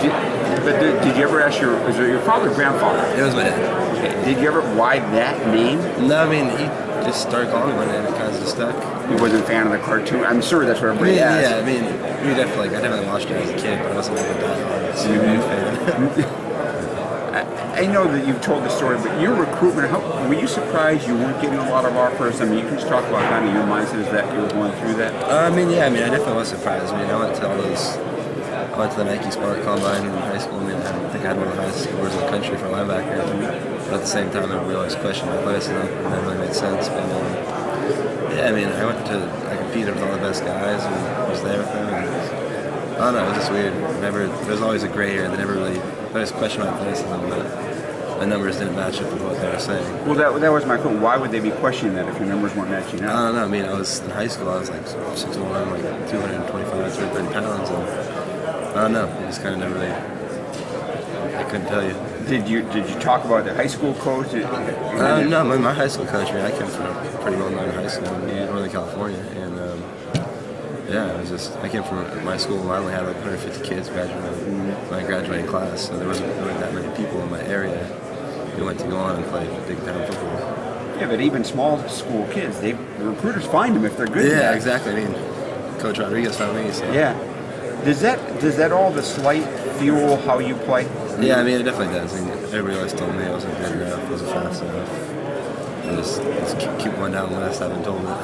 Did you ever ask was it your father or grandfather? It was my dad. Okay. Did you ever, why that name? No, I mean, he just started calling me one day and it kind of just stuck. He wasn't a fan of the cartoon? I'm sure that's what everybody asked. Yeah, I mean, I definitely watched it as a kid, but I wasn't like a diehard Scooby fan. I know that you've told the story, but your recruitment, were you surprised you weren't getting a lot of offers? I mean, you can just talk about kind of your mindset as that you were going through that. I definitely was surprised. I went to the Nike Spark Combine in high school. I think I had one of the highest scores in the country for a linebacker. But at the same time, I realized questioned my place, and that really made sense. But I competed with all the best guys and was there with them. And, I don't know, it was just weird. There's always a gray area that never really. I just questioned my place with them, but my numbers didn't match up with what they were saying. Well, that was my question. Why would they be questioning that if your numbers weren't matching up? I don't know. I mean, I was in high school. I was like 6'1", like 225, 230 pounds, and I don't know. I just kind of never really. I couldn't tell you. Did you talk about the high school coach? No, my high school coach. I came from a pretty well-known high school in Northern California, and it was just I came from my school. I only had like 150 kids graduating my graduating class, so there wasn't really that many people in my area who went to go on and play big time football. Yeah, but even small school kids, the recruiters find them if they're good. Yeah, exactly. I mean, Coach Rodriguez found me. So. Yeah. Does that all the slight fuel how you play? Yeah, I mean, it definitely does. I mean, everybody always told me I wasn't good enough, I wasn't fast enough. I just keep going down the list. I've been told that.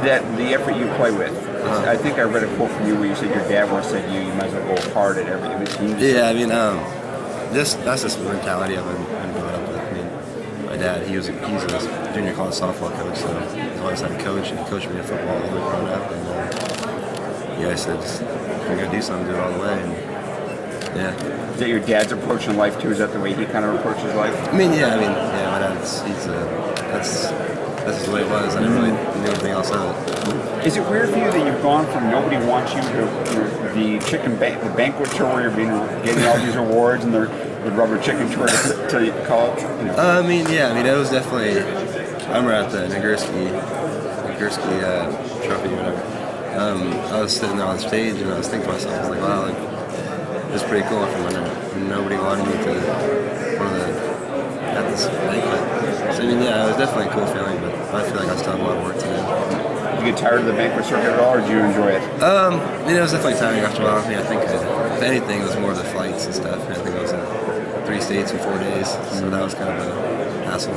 That the effort you play with. I think I read a quote from you where you said your dad once said you might as well go hard at everything. Yeah, I mean, that's just the mentality I've been growing up with. I mean, my dad, he's a junior college softball coach, so he's always had a coach, and he coached me in football all the way growing up. And I said, if you're gonna do something, do it all the way. And yeah. Is that your dad's approach in life too? Is that the way he kind of approaches life? My dad's that's the way it was. I didn't really knew anything else of it. Is it weird for you that you've gone from nobody wants you to the banquet tour where you're getting all these awards and the rubber chicken tour to college? You know? It was definitely. I remember at the Nagurski trophy or whatever. I was sitting there on stage and I was thinking to myself, I was like, wow, like, it's pretty cool from when nobody wanted me to at this banquet. So it was definitely a cool feeling, but I feel like I still have a lot of work to do. Did you get tired of the banquet circuit at all, or did you enjoy it? It was definitely tiring after a while. I think if anything, it was more the flights and stuff. I think I was in 3 states in 4 days, so that was kind of a hassle.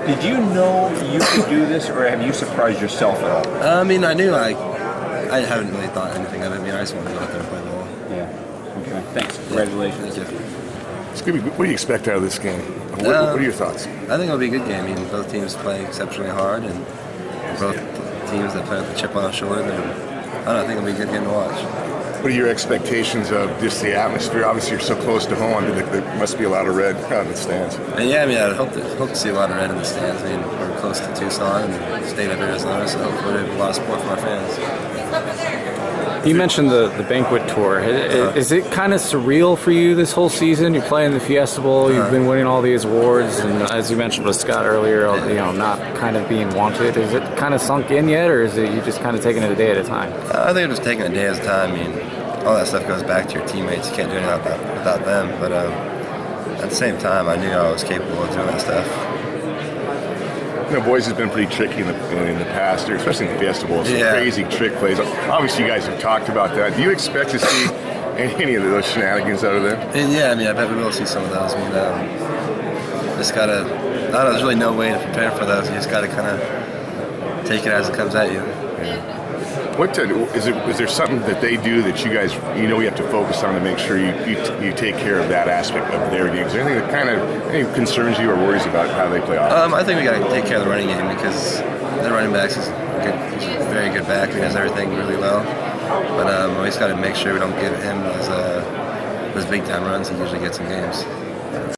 Did you know you could do this, or have you surprised yourself at all? I knew I haven't really thought anything of it. I just wanted to go out there and play ball. Yeah. Okay. Thanks. Congratulations. Thank you. Scooby, what do you expect out of this game? What are your thoughts? I think it'll be a good game. Both teams play exceptionally hard, and both teams that play with the chip on their shoulder. I think it'll be a good game to watch. What are your expectations of just the atmosphere? Obviously, you're so close to home. There must be a lot of red out in the stands. And I'd hope to see a lot of red in the stands. We're close to Tucson and the state of Arizona, so hopefully there's a lot of support from our fans. You mentioned the banquet tour. Is it kind of surreal for you this whole season? You're playing the Fiesta Bowl. You've been winning all these awards, and as you mentioned with Scott earlier, not kind of being wanted. Is it kind of sunk in yet, or is it you just kind of taking it a day at a time? I think I'm just taking it a day at a time. All that stuff goes back to your teammates. You can't do anything without them. But at the same time, I knew I was capable of doing that stuff. Boys has been pretty tricky in the past, especially in the Fiesta Bowl. Some crazy trick plays. Obviously, you guys have talked about that. Do you expect to see any of those shenanigans out of there? And I bet we will see some of those. Just gotta. There's really no way to prepare for those. You just gotta kind of take it as it comes at you. Yeah. Is there something that they do that you guys we have to focus on to make sure you take care of that aspect of their games? Is there anything that any concerns you or worries about how they play offense? I think we got to take care of the running game because the running back is he's a very good back. He does everything really well. But we just got to make sure we don't give him those big time runs he usually gets in games.